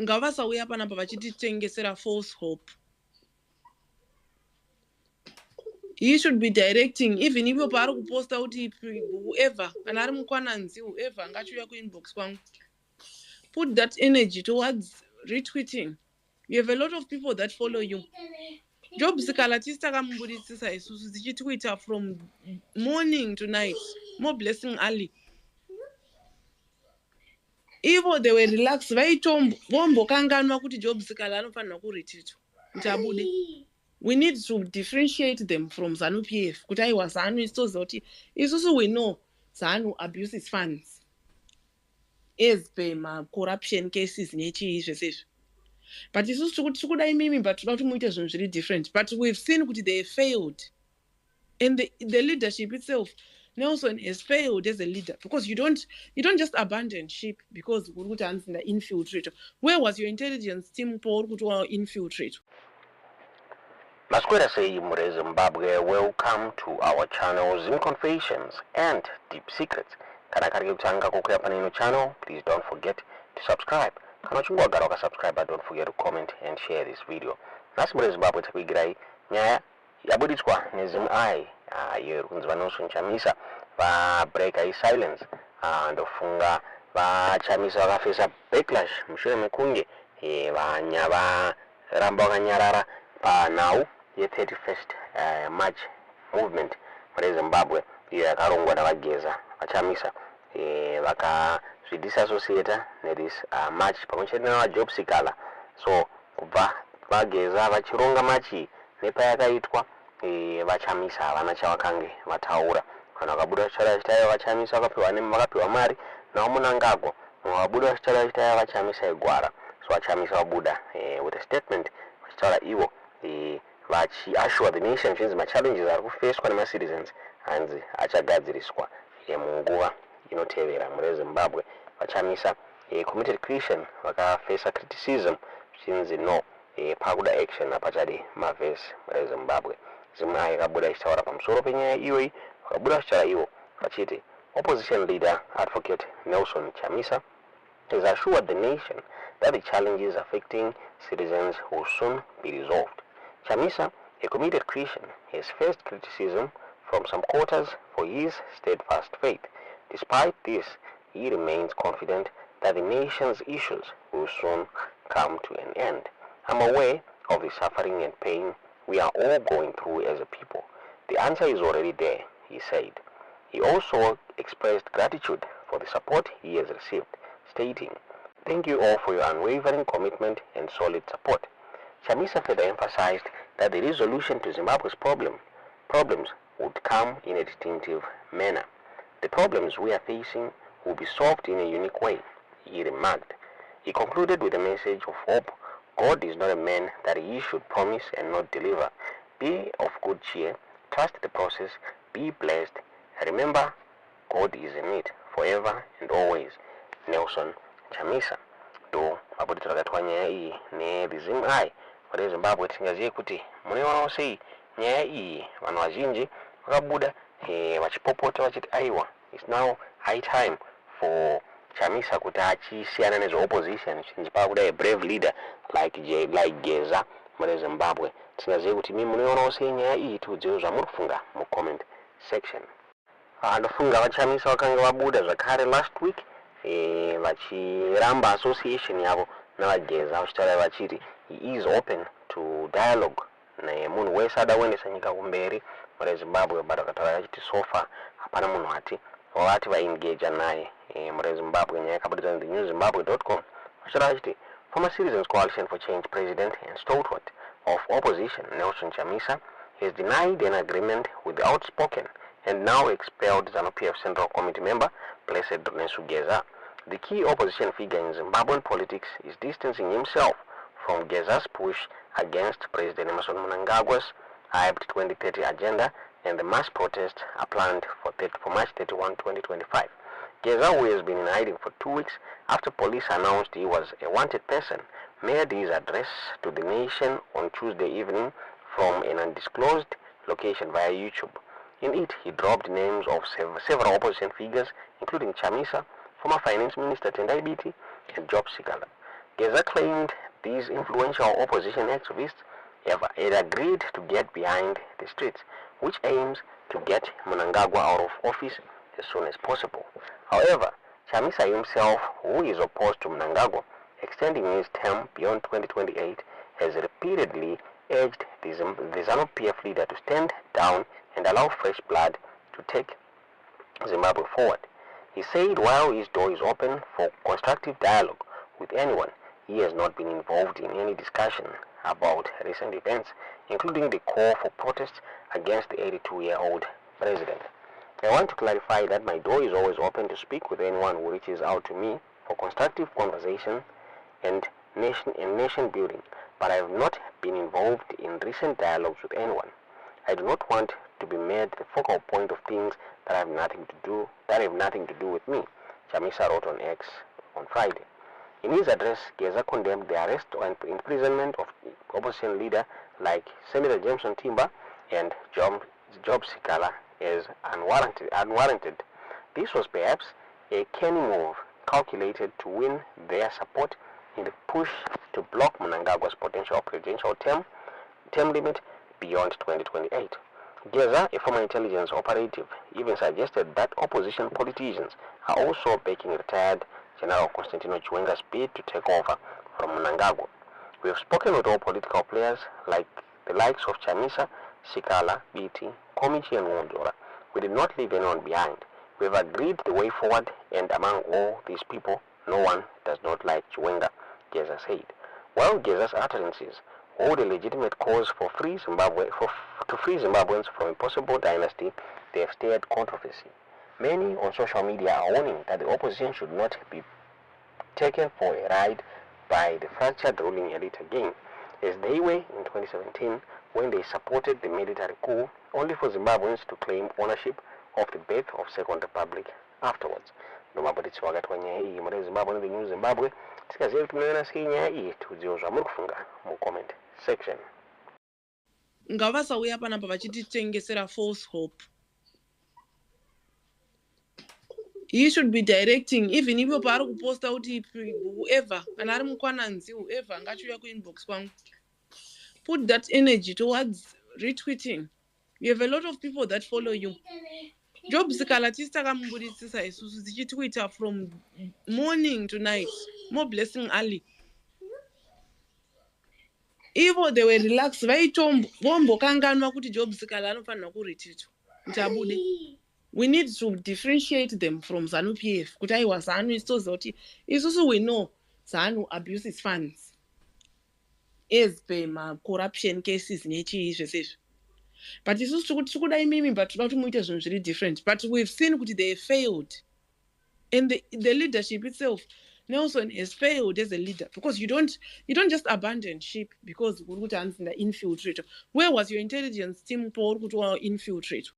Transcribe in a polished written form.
ngavasauya panapa vachititengesera false hope. He should be directing, even if you are post out whoever, and I'm whoever, ngachuya ku inbox kwangu. Put that energy towards retweeting. You have a lot of people that follow you. Job zikalatista kamubuditsisa isusu zichitweeta from morning to night. More blessing early. Ivo they were relaxed. Vombo kanganwa kuti job zikala anofanira kuretweetwa. Ntabude. We need to differentiate them from ZANU PF. Kuti aiwa ZANU isozoti. Isusu we know ZANU abuses funds. As per ma corruption cases nechi zvesezvo. But isusu tikudai mimi but toda muite zvinhu zviri different. But we've seen kuti they failed. And the leadership itself, Nelson has failed as a leader because you don't just abandon sheep because the infiltrator. Where was your intelligence team for infiltrate? Masquera say Zimbabwe, welcome to our channel Zim Confessions and Deep Secrets. Channel, please don't forget to subscribe. Subscribe, but don't forget to comment and share this video. Masquera Zimbabwe tapigirai nyaya yabuditswa nezim ai yerunzwa Nelson Chamisa va break silence ndofunga va Chamisa vakafesa backlash mushure mekunge vanya varamba vakanyarara panhau ye31st March movement muri Zimbabwe yakarongwa navageza vachamisa vakazvidisassociata nethis march pamwechete navajob seeker. So kubva vageza vachironga machi nepayakaitwa vachamisa havana chavakange vataura. Kana vakabuda chitara chitaya vachamisa vakapiwa mari nawo Mnangagwa vakabuda chitara chitaya vachamisa igwara. So vachamisa vabuda with a statement vachitaura ivo vachiassure the nation zvinzi machallenges ari kufeswa nemacitizens hanzi achagadziriswa munguva inotevera muri Zimbabwe. Vachamisa committed creation vakafesa criticism zvinzi no pakuda action apachadi mavhesi muri Zimbabwe. Zimai kabuda ichitaura pamusoro penyaya iyoyi vakabuda vachitaura ivo vachiti opposition leader advocate Nelson Chamisa has assured the nation that the challenges affecting citizens will soon be resolved. Chamisa, a committed Christian, has faced criticism from some quarters for his steadfast faith. Despite this, he remains confident that the nation's issues will soon come to an end. I'm aware of the suffering and pain we are all going through as a people. The answer is already there, he said. He also expressed gratitude for the support he has received, stating, "Thank you all for your unwavering commitment and solid support." Chamisa further emphasized that the resolution to Zimbabwe's problems would come in a distinctive manner. The problems we are facing will be solved in a unique way, he remarked. He concluded with a message of hope. God is not a man that he should promise and not deliver. Be of good cheer, trust the process, be blessed. Remember, God is in it forever and always. Nelson Chamisa. Do mabudito rakatwa nyaya iyi neRizim ai muri Zimbabwe tingaziye kuti munoona sei nyaya iyi vanhu vazhinji vakabuda vachipopota vachiti aiwa it's now high time for Chamisa kuti achisiyana nezveopposition chinjipa kuda a brave leader like Geza muri Zimbabwe. Tingaziye kuti mimi munoona sei nyaya iyi tiudziwe zvamuri kufunga mucomment section. Ndofunga vachamisa vakanga vabuda zvakare last week vachiramba association yavo navageza vachitaura vachiti he is open to dialogue nemunhu wese ada kuendesa nyika kumberi muri Zimbabwe, but vakataura vachiti so far hapana munhu vati vaengeja naye muri Zimbabwe. Nyaya yakabudikana newzimbabwe.com vachitaura vachiti former Citizens Coalition for Change president and stalwart of opposition Nelson Chamisa has denied an agreement with the outspoken and now expelled ZANU-PF Central Committee member Blessed Geza. The key opposition figure in Zimbabwean politics is distancing himself from Geza's push against President Emerson Mnangagwa's hyped 2030 agenda, and the mass protests are planned for March 31, 2025. Geza, who has been in hiding for 2 weeks after police announced he was a wanted person, made his address to the nation on Tuesday evening from an undisclosed location via YouTube. In it, he dropped names of several opposition figures, including Chamisa, former Finance Minister Tendai Biti, and Job Seeker. Geza claimed these influential opposition activists had agreed to get behind the streets, which aims to get Mnangagwa out of office as soon as possible. However, Chamisa himself, who is opposed to Mnangagwa extending his term beyond 2028, has repeatedly urged the ZANU-PF leader to stand down and allow fresh blood to take Zimbabwe forward. He said while his door is open for constructive dialogue with anyone, he has not been involved in any discussion about recent events, including the call for protests against the 82-year-old president. I want to clarify that my door is always open to speak with anyone who reaches out to me for constructive conversation and nation building, but I have not been involved in recent dialogues with anyone. I do not want to be made the focal point of things that have nothing to do with me, Chamisa wrote on X on Friday. In his address, Geza condemned the arrest and imprisonment of opposition leader like Senator Jameson Timber and Job Sikala as unwarranted. This was perhaps a canny move calculated to win their support in the push to block Mnangagwa's potential presidential term limit beyond 2028. Geza, a former intelligence operative, even suggested that opposition politicians are also backing retired General Constantino Chiwenga's bid to take over from Mnangagwa. We have spoken with all political players like the likes of Chamisa, Sikala, BT, Komichi and Wondora. We did not leave anyone behind. We have agreed the way forward, and among all these people, no one does not like Chiwenga, Geza said. While Geza's utterances hold a legitimate cause to free Zimbabweans from a possible dynasty, they have stirred controversy. Many on social media are warning that the opposition should not be taken for a ride by the fractured ruling elite again, as they were in 2017 when they supported the military coup, only for Zimbabweans to claim ownership of the birth of Second Republic afterwards. Nomabuditsi wakati wa nyaya iyi muri Zimbabwe ndi New Zimbabwe tikaziva kuti munoona sei nyaya iyi tiudziwo zvamuri kufunga mu comment section. Ngavasauya panapa vachititengesera false hope. He should be directing, even if you are post out whoever, and I'm whoever, and got you inbox one. Put that energy towards retweeting. You have a lot of people that follow you. Job Zikalatista Kamubuditisa is Twitter from morning to night. More blessing Ali. Even they were relaxed. Very bombo kanganwa kuti Job Zikala anofana kuretreat. Ntabude. We need to differentiate them from ZANU-PF. Kutai was ZANU is so zoti. It's also we know ZANU abuses funds. Is payma corruption cases nechi is. But it's also good I mean, but not really different. But we've seen that they failed. And the leadership itself, Nelson has failed as a leader because you don't just abandon sheep because we would infiltrate. Where was your intelligence team for infiltrate?